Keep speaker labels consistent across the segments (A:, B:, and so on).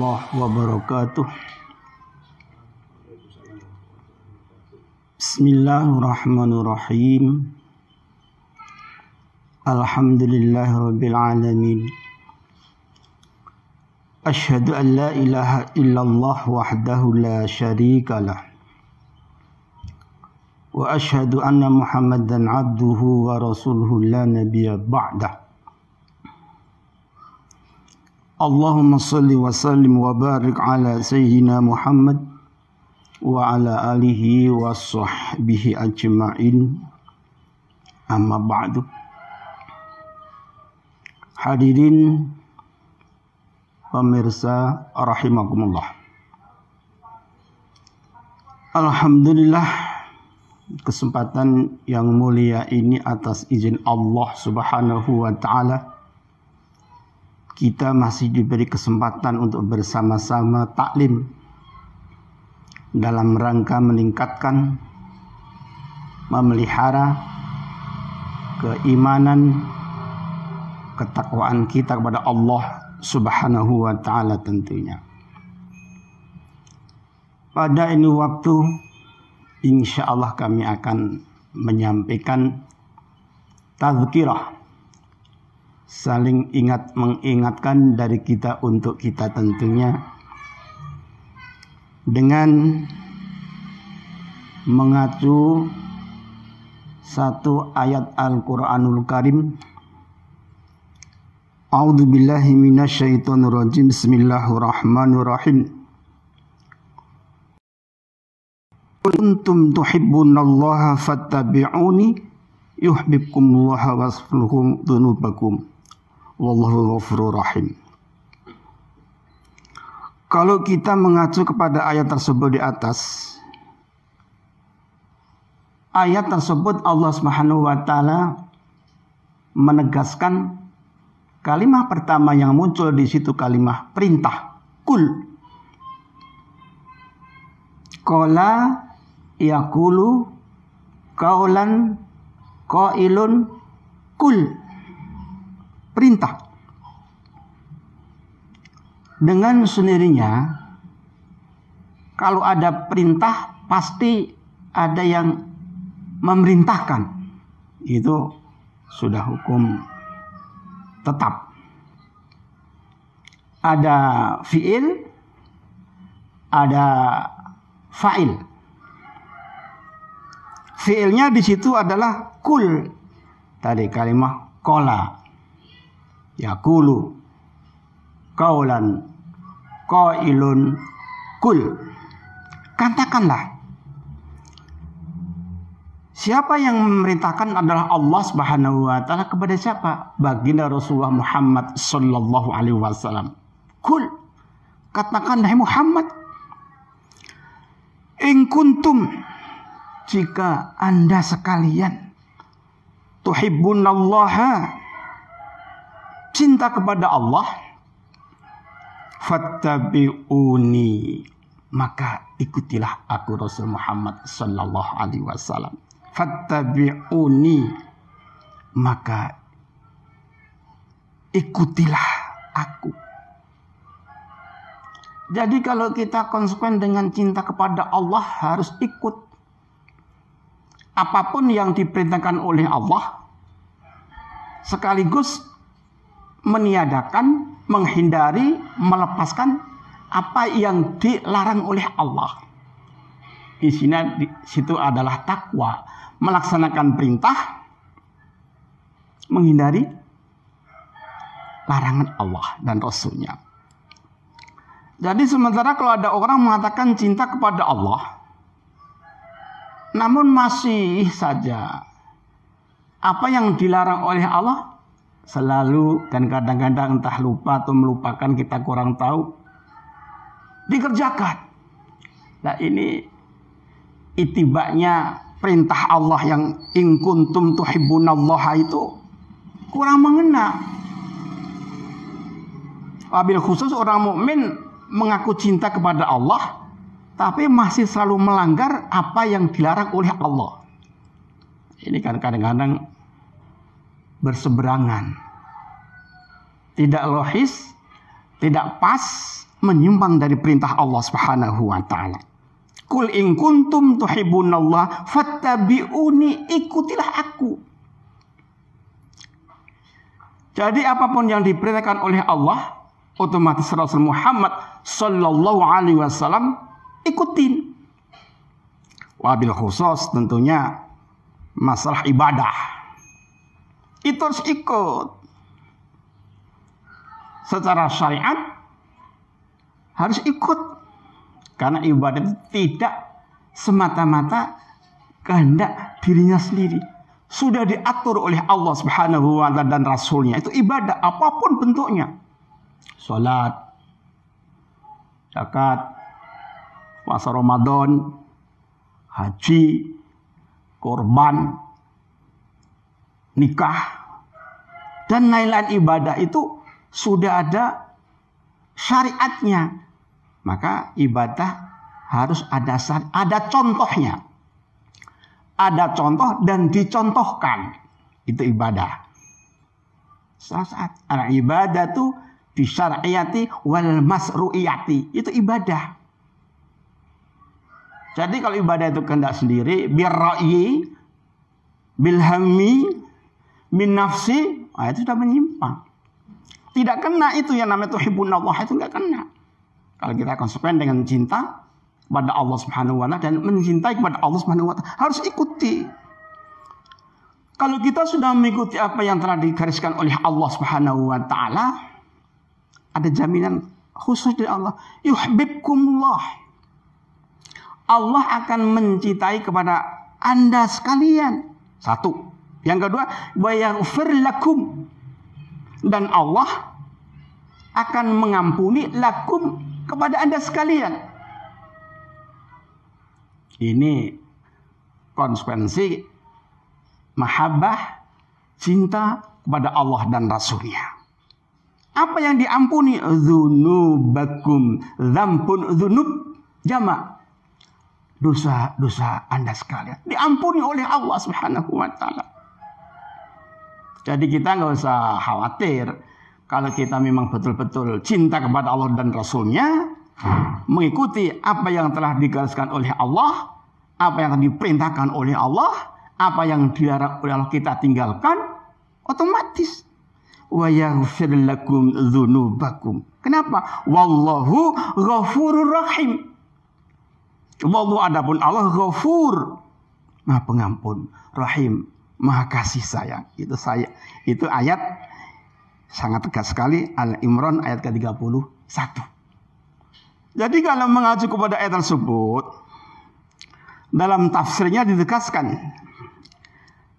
A: warahmatullahi wabarakatuh. Bismillahirrahmanirrahim. Alhamdulillahirabbil alamin. Asyhadu an la ilaha illallah wahdahu la syarikalah. Wa asyhadu anna Muhammadan abduhu wa rasuluhu la nabiyya ba'dah. Allahumma salli wa sallim wa barik ala sayyidina Muhammad wa ala alihi wa sahbihi ajma'in. Amma ba'du. Hadirin pemirsa rahimakumullah. Alhamdulillah, kesempatan yang mulia ini atas izin Allah Subhanahu wa taala kita masih diberi kesempatan untuk bersama-sama taklim dalam rangka meningkatkan, memelihara keimanan, ketakwaan kita kepada Allah Subhanahu wa taala tentunya. Pada ini waktu insya Allah kami akan menyampaikan tazkirah, saling mengingatkan dari kita untuk kita tentunya, dengan mengacu satu ayat Al-Quranul Karim. A'udzubillahi minasyaitonirrajim. Bismillahirrahmanirrahim. Kuntum tuhibbunallaha fattabi'uni yuhibbukumullahu waghfir lakum dzunubakum wallahu ghafurur rahim. Kalau kita mengacu kepada ayat tersebut di atas, ayat tersebut Allah Subhanahu wa taala menegaskan kalimat pertama yang muncul di situ kalimat perintah, kul. Qala yaqulu qaulan qailun kul. Perintah. Dengan sendirinya, kalau ada perintah pasti ada yang memerintahkan. Itu sudah hukum tetap. Ada fi'il, ada fa'il. Fi'ilnya di situ adalah kul. Tadi kalimat qala, yaqulu, qaulan, qailun, kul. Katakanlah. Siapa yang memerintahkan adalah Allah Subhanahu wa taala kepada siapa? Baginda Rasulullah Muhammad sallallahu alaihi wasallam. Kul. Katakan hai Muhammad, in kuntum, jika Anda sekalian tuhibbunallaha, cinta kepada Allah, fattabi'uni, maka ikutilah aku Rasul Muhammad sallallahu alaihi wasallam. Fattabi'uni, maka ikutilah aku. Jadi kalau kita konsekuen dengan cinta kepada Allah, harus ikut apapun yang diperintahkan oleh Allah, sekaligus meniadakan, menghindari, melepaskan apa yang dilarang oleh Allah. Isinya di situ adalah takwa, melaksanakan perintah, menghindari larangan Allah dan Rasulnya. Jadi sementara kalau ada orang mengatakan cinta kepada Allah, namun masih saja apa yang dilarang oleh Allah selalu dan kadang-kadang entah lupa atau melupakan, kita kurang tahu, dikerjakan. Nah ini itibaknya perintah Allah yang in kuntum tuhibbunallaha itu kurang mengena. Wabil khusus orang mukmin mengaku cinta kepada Allah, tapi masih selalu melanggar apa yang dilarang oleh Allah. Ini kan kadang-kadang berseberangan, tidak logis, tidak pas, menyimpang dari perintah Allah Subhanahu wa taala. Qul in kuntum tuhibbunallah fattabi'uni, ikutilah aku. Jadi apapun yang diperintahkan oleh Allah, otomatis Rasul Muhammad sallallahu alaihi wasallam ikutin. Wabil khusus tentunya masalah ibadah. Itu harus ikut. Secara syariat harus ikut. Karena ibadah itu tidak semata-mata kehendak dirinya sendiri. Sudah diatur oleh Allah Subhanahu wa taala dan Rasulnya. Itu ibadah apapun bentuknya. Salat, zakat, puasa Ramadan, haji, korban, nikah, dan lain-lain ibadah itu sudah ada syariatnya. Maka ibadah harus ada contohnya. Ada contoh dan dicontohkan. Itu ibadah. Saat al-ibadah itu bisyar'iyati wal masru'iyati. Itu ibadah. Jadi kalau ibadah itu kehendak sendiri, birra'yi, bilhammi, min nafsi, itu sudah menyimpang. Tidak kena itu yang namanya tuhibbunallah, itu enggak kena. Kalau kita konsekuen dengan cinta kepada Allah Subhanahu wa taala dan mencintai kepada Allah Subhanahu wa taala, harus ikuti. Kalau kita sudah mengikuti apa yang telah digariskan oleh Allah Subhanahu wa taala, ada jaminan khusus dari Allah. Yuhibbukumullah. Allah akan mencintai kepada Anda sekalian. Satu. Yang kedua, wa yaghfir lakum. Dan Allah akan mengampuni lakum kepada Anda sekalian. Ini konsekuensi mahabbah, cinta kepada Allah dan Rasulnya. Apa yang diampuni? Dzunubakum. Dzambun dzunub jamak. Dosa-dosa Anda sekalian diampuni oleh Allah Subhanahu wa taala. Jadi kita nggak usah khawatir. Kalau kita memang betul-betul cinta kepada Allah dan Rasulnya, mengikuti apa yang telah digariskan oleh Allah, apa yang diperintahkan oleh Allah, apa yang dilarang oleh Allah kita tinggalkan, otomatis. Wa yaghfir lakum dzunubakum. Kenapa? Wallahu ghafurur rahim. Wallahu adapun Allah ghafur, Maha pengampun, rahim, Maha kasih sayang. Itu ayat sangat tegas sekali, Al-Imran ayat ke-31. Jadi kalau mengacu kepada ayat tersebut, dalam tafsirnya ditegaskan.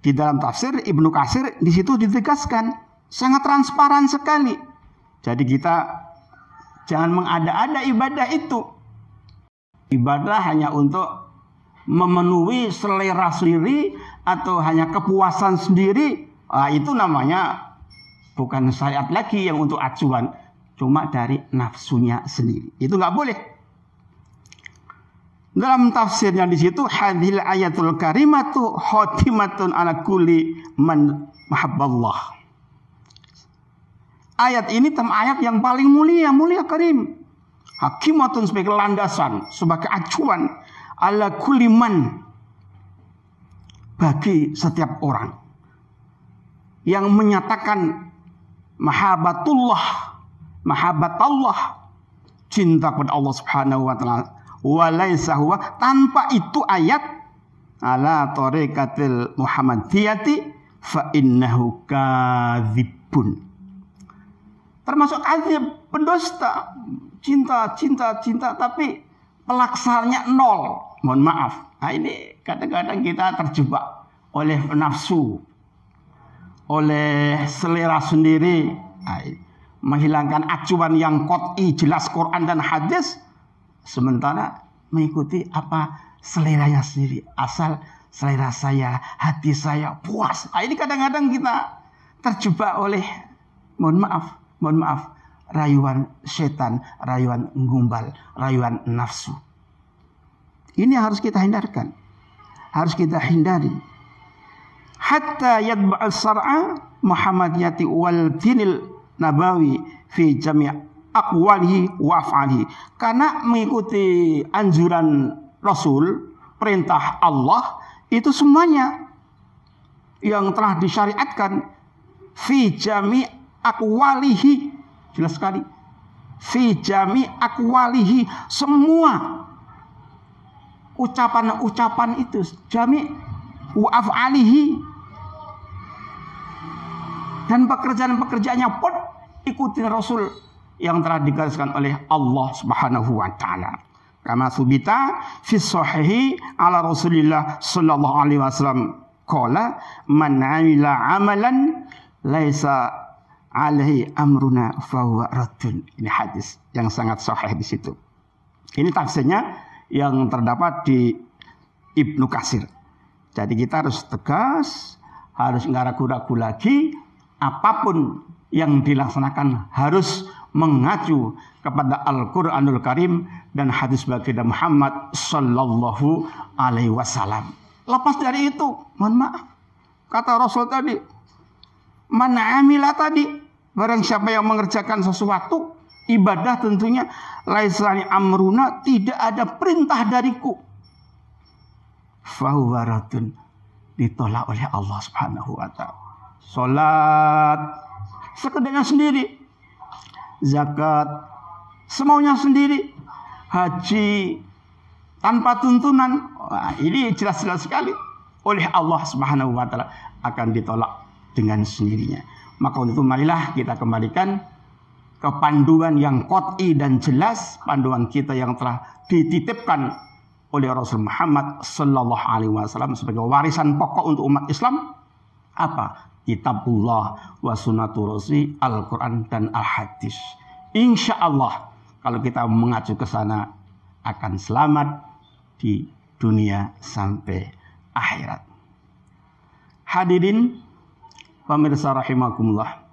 A: Di dalam tafsir Ibnu Katsir di situ ditegaskan sangat transparan sekali. Jadi kita jangan mengada-ada ibadah itu. Ibadah hanya untuk memenuhi selera sendiri atau hanya kepuasan sendiri, itu namanya bukan syariat lagi yang untuk acuan, cuma dari nafsunya sendiri. Itu nggak boleh. Dalam tafsirnya di situ, hadhil ayatul karimatu khatimatun ala kulli man mahabballah. Ayat ini ayat yang paling mulia, mulia karim. Hakimatun sebagai landasan, sebagai acuan ala kulli man, bagi setiap orang yang menyatakan mahabbatullah, cinta kepada Allah Subhanahu wa taala, walaysa huwa, tanpa itu ayat ala tariqatil muhammadiyati fa innahu kadzibun, termasuk kadzib, pendusta. Cinta, tapi pelaksananya nol. Mohon maaf. Nah, ini kadang-kadang kita terjebak oleh nafsu, oleh selera sendiri, menghilangkan acuan yang qot'i, jelas Quran dan hadis, sementara mengikuti apa seleranya sendiri. Asal selera saya, hati saya puas. Nah, ini kadang-kadang kita terjebak oleh, mohon maaf, rayuan setan, rayuan gumbal, rayuan nafsu. Ini harus kita hindarkan. Harus kita hindari. Hatta yatba'al sar'a Muhammadiyati wal dinil nabawi fi jami' aqwalihi wa af'alihi. Karena mengikuti anjuran Rasul, perintah Allah itu semuanya yang telah disyariatkan fi jami aqwalihi, jelas sekali, fi jami aqwalihi, semua ucapan-ucapan itu, jami wa af'alihi, dan pekerjaan-pekerjaannya pun ikuti Rasul yang telah digariskan oleh Allah Subhanahu wa taala. Kama subita fi sahihi ala Rasulillah sallallahu alaihi wasallam qala man 'amila 'amalan laisa alaihi amruna fahuwa raddun. Ini hadis yang sangat sahih di situ. Ini tafsirnya yang terdapat di Ibnu Katsir. Jadi kita harus tegas, harus nggak ragu-ragu lagi. Apapun yang dilaksanakan harus mengacu kepada Al-Quranul Karim dan hadis baginda Muhammad sallallahu alaihi wasallam. Lepas dari itu, mohon maaf, kata Rasul tadi, man amila tadi, barang siapa yang mengerjakan sesuatu ibadah, tentunya laisani amruna, tidak ada perintah dariku, fahuwa raddun, ditolak oleh Allah Subhanahu wa taala. Salat sekedarnya sendiri, zakat semaunya sendiri, haji tanpa tuntunan, wah, ini jelas-jelas sekali oleh Allah Subhanahu wa taala akan ditolak dengan sendirinya. Maka untuk itu marilah kita kembalikan ke panduan yang qat'i dan jelas, panduan kita yang telah dititipkan oleh Rasul Muhammad sallallahu alaihi wasallam sebagai warisan pokok untuk umat Islam. Apa? Kitabullah wa sunnatu Rasul, Al-Quran dan Al-Hadis. Insya Allah kalau kita mengacu ke sana akan selamat di dunia sampai akhirat. Hadirin pemirsa rahimakumullah.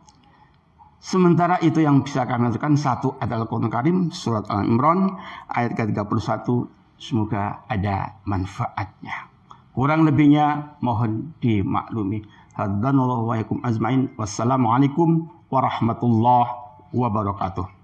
A: Sementara itu yang bisa kami lakukan, satu adalah Al-Quran Karim, surat Al-Imran ayat ke-31. Semoga ada manfaatnya. Kurang lebihnya mohon dimaklumi. Hadanallahu wa iyyakum ajmain. Wassalamualaikum warahmatullahi wabarakatuh.